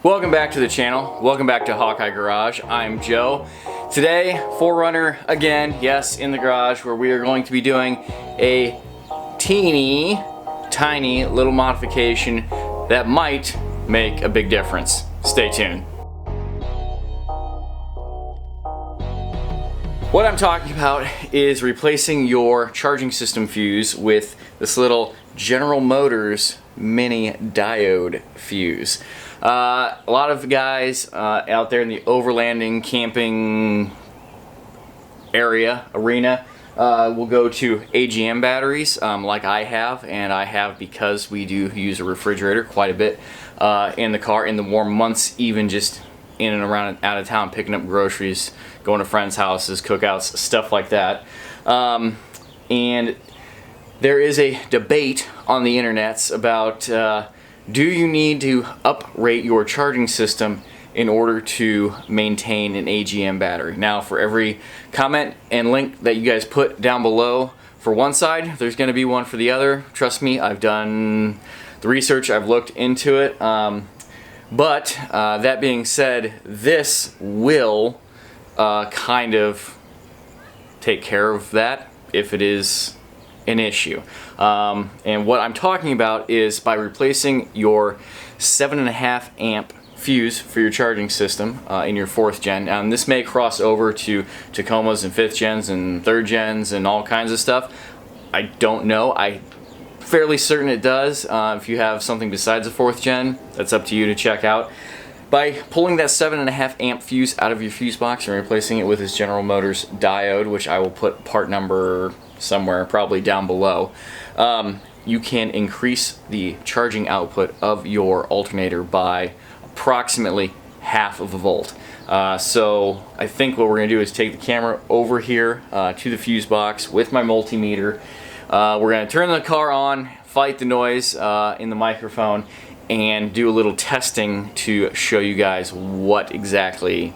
Welcome back to the channel. Welcome back to Hawkeye Garage. I'm Joe. Today, 4Runner again, yes, in the garage, where we are going to be doing a tiny little modification that might make a big difference. Stay tuned. What I'm talking about is replacing your charging system fuse with this little General Motors mini diode fuse. A lot of guys out there in the overlanding camping arena will go to AGM batteries like I have, and I have because we do use a refrigerator quite a bit in the car in the warm months, even just in and around out of town, picking up groceries, going to friends' houses, cookouts, stuff like that. And there is a debate on the internets about do you need to uprate your charging system in order to maintain an AGM battery? Now, for every comment and link that you guys put down below for one side, there's going to be one for the other. Trust me, I've done the research, I've looked into it. But that being said, this will kind of take care of that if it is an issue. And what I'm talking about is by replacing your 7.5 amp fuse for your charging system in your 4th gen. And this may cross over to Tacomas and 5th gens and 3rd gens and all kinds of stuff. I don't know. I'm fairly certain it does. If you have something besides a 4th gen, that's up to you to check out. By pulling that 7.5 amp fuse out of your fuse box and replacing it with this General Motors diode, which I will put part number somewhere, probably down below, you can increase the charging output of your alternator by approximately ½ volt. So I think what we're going to do is take the camera over here to the fuse box with my multimeter. We're going to turn the car on, fight the noise in the microphone, and do a little testing to show you guys what exactly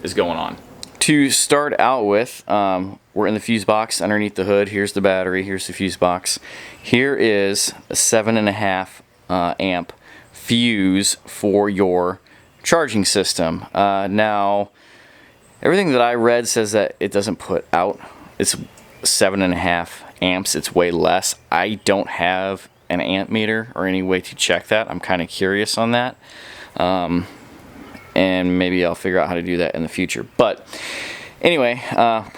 is going on. To start out with, we're in the fuse box underneath the hood. Here's the battery, here's the fuse box. Here is a 7.5 amp fuse for your charging system. Now, everything that I read says that it doesn't put out. It's 7.5 amps, it's way less. I don't have an amp meter or any way to check that. I'm kind of curious on that. And maybe I'll figure out how to do that in the future. But anyway,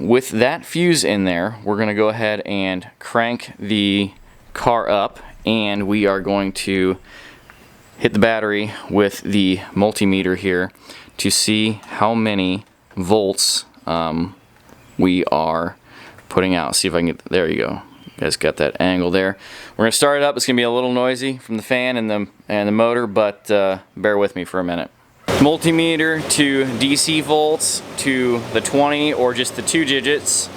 with that fuse in there, we're going to go ahead and crank the car up, and we are going to hit the battery with the multimeter here to see how many volts we are putting out. See if I can get, there you go. You guys got that angle there. We're going to start it up. It's going to be a little noisy from the fan and the motor, but bear with me for a minute. Multimeter to DC volts to the 20 or just the 2 digits.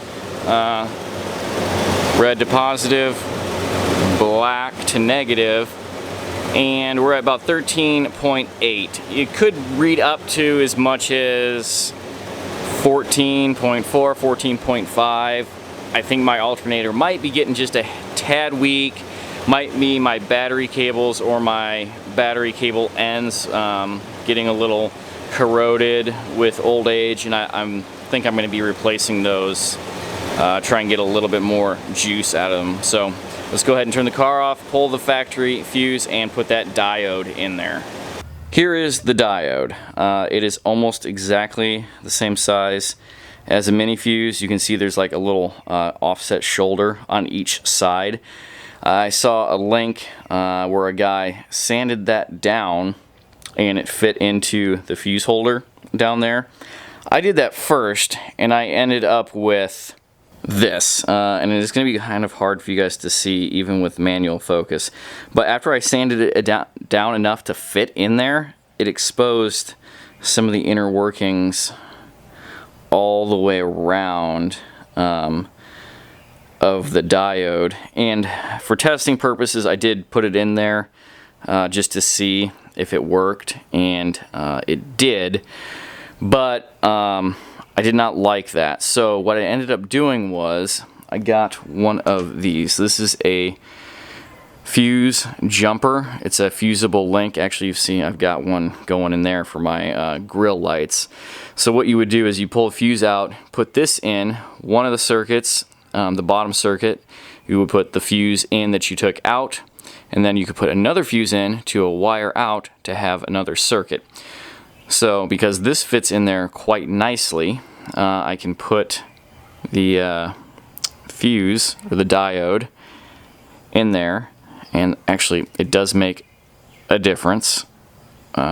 Red to positive, black to negative, and we're at about 13.8. You could read up to as much as 14.4, 14.5. I think my alternator might be getting just a tad weak. Might be my battery cables or my battery cable ends getting a little corroded with old age, and I think I'm going to be replacing those, try and get a little bit more juice out of them. So let's go ahead and turn the car off, pull the factory fuse, and put that diode in there. Here is the diode. It is almost exactly the same size as a mini fuse. You can see there's like a little offset shoulder on each side. I saw a link where a guy sanded that down and it fit into the fuse holder down there. I did that first and I ended up with this, and it's going to be kind of hard for you guys to see even with manual focus, but after I sanded it down enough to fit in there, it exposed some of the inner workings all the way around of the diode. And for testing purposes, I did put it in there just to see if it worked, and it did, but I did not like that. So what I ended up doing was I got one of these. This is a fuse jumper. It's a fusible link. Actually, you've seen I've got one going in there for my grill lights. So what you would do is you pull a fuse out, put this in one of the circuits, the bottom circuit. You would put the fuse in that you took out, and then you could put another fuse in to a wire out to have another circuit. So because this fits in there quite nicely, I can put the fuse or the diode in there, and actually it does make a difference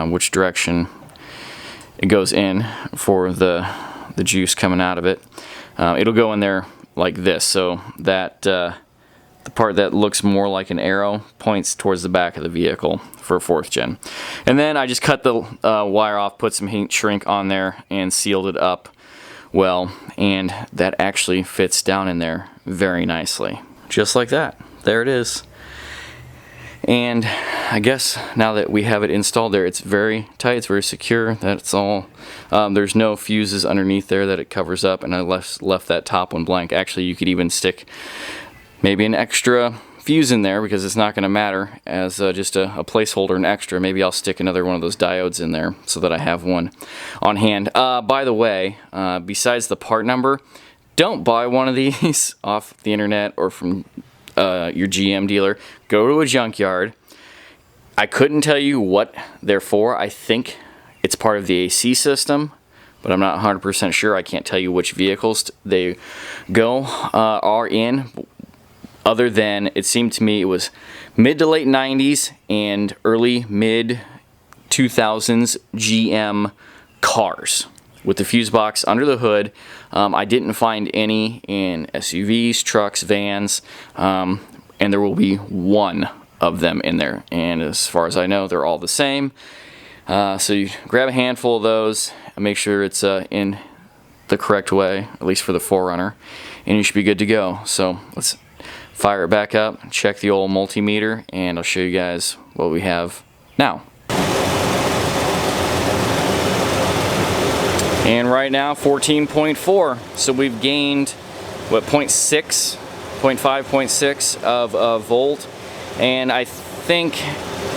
which direction it goes in for the juice coming out of it. It'll go in there like this, so that the part that looks more like an arrow points towards the back of the vehicle for 4th gen. And then I just cut the wire off, put some heat shrink on there, and sealed it up well, and that actually fits down in there very nicely. Just like that. There it is. And I guess now that we have it installed there, it's very tight, it's very secure. That's all. There's no fuses underneath there that it covers up, and I left that top one blank. Actually, you could even stick maybe an extra fuse in there because it's not going to matter as just a placeholder, an extra. Maybe I'll stick another one of those diodes in there so that I have one on hand. By the way, besides the part number, don't buy one of these off the internet or from your GM dealer. Go to a junkyard. I couldn't tell you what they're for. I think it's part of the AC system, but I'm not 100% sure. I can't tell you which vehicles they are in, other than it seemed to me it was mid to late 90s and early mid 2000s GM cars with the fuse box under the hood. I didn't find any in SUVs, trucks, vans, and there will be one of them in there. And as far as I know, they're all the same. So you grab a handful of those and make sure it's in the correct way, at least for the 4Runner, and you should be good to go. So let's fire it back up, check the old multimeter, and I'll show you guys what we have now. And right now 14.4, so we've gained what, 0.6, 0.5, 0.6 of a volt. And I think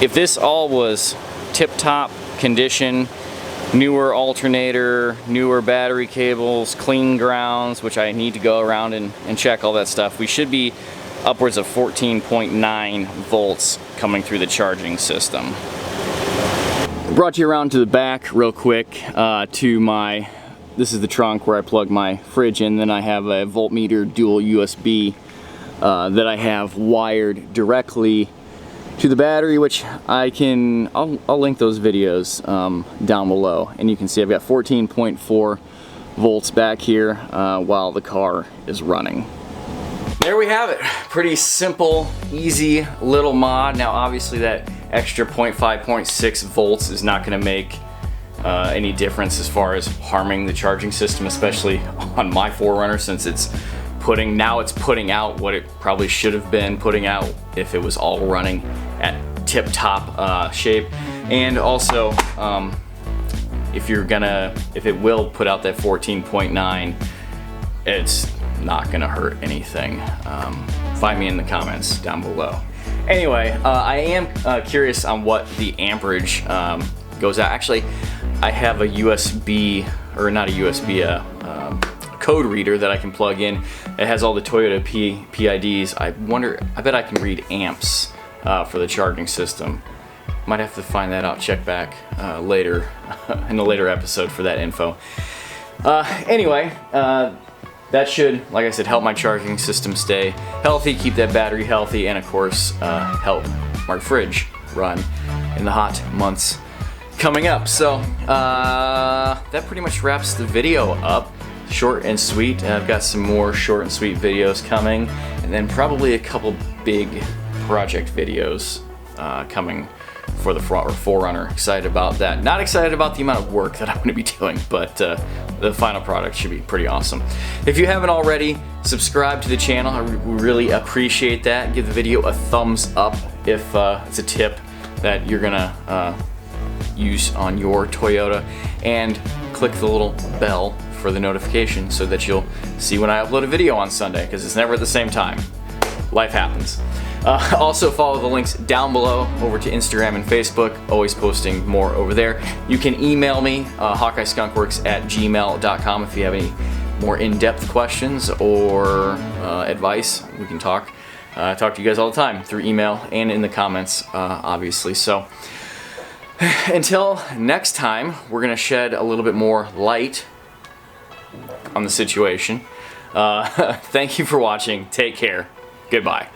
if this all was tip-top condition, newer alternator, newer battery cables, clean grounds, which I need to go around and check all that stuff, we should be upwards of 14.9 volts coming through the charging system. Brought you around to the back real quick to my, this is the trunk where I plug my fridge in. Then I have a voltmeter dual USB that I have wired directly to the battery, which I'll link those videos down below, and you can see I've got 14.4 volts back here while the car is running. There we have it. Pretty simple, easy little mod. Now obviously that extra 0.5, 0.6 volts is not going to make any difference as far as harming the charging system, especially on my 4Runner, since it's putting out what it probably should have been putting out if it was all running at tip-top shape. And also if it will put out that 14.9, it's not gonna hurt anything. Find me in the comments down below. Anyway, I am curious on what the amperage goes out. Actually, I have a USB, or not a USB, a code reader that I can plug in. It has all the Toyota PIDs. I bet I can read amps for the charging system. Might have to find that out, check back later in a later episode for that info. Anyway, that should, like I said, help my charging system stay healthy, keep that battery healthy, and of course help my fridge run in the hot months coming up. So that pretty much wraps the video up. Short and sweet. I've got some more short and sweet videos coming, and then probably a couple big project videos coming for the 4Runner. Excited about that. Not excited about the amount of work that I'm going to be doing, but the final product should be pretty awesome. If you haven't already, subscribe to the channel. I really appreciate that. Give the video a thumbs up if it's a tip that you're gonna use on your Toyota, and click the little bell for the notification so that you'll see when I upload a video on Sunday, because it's never at the same time. Life happens. Also follow the links down below over to Instagram and Facebook, always posting more over there. You can email me, hawkeyeskunkworks@gmail.com, if you have any more in-depth questions or advice. We can talk. I talk to you guys all the time through email and in the comments, obviously. So until next time, we're going to shed a little bit more light on the situation. Thank you for watching. Take care. Goodbye.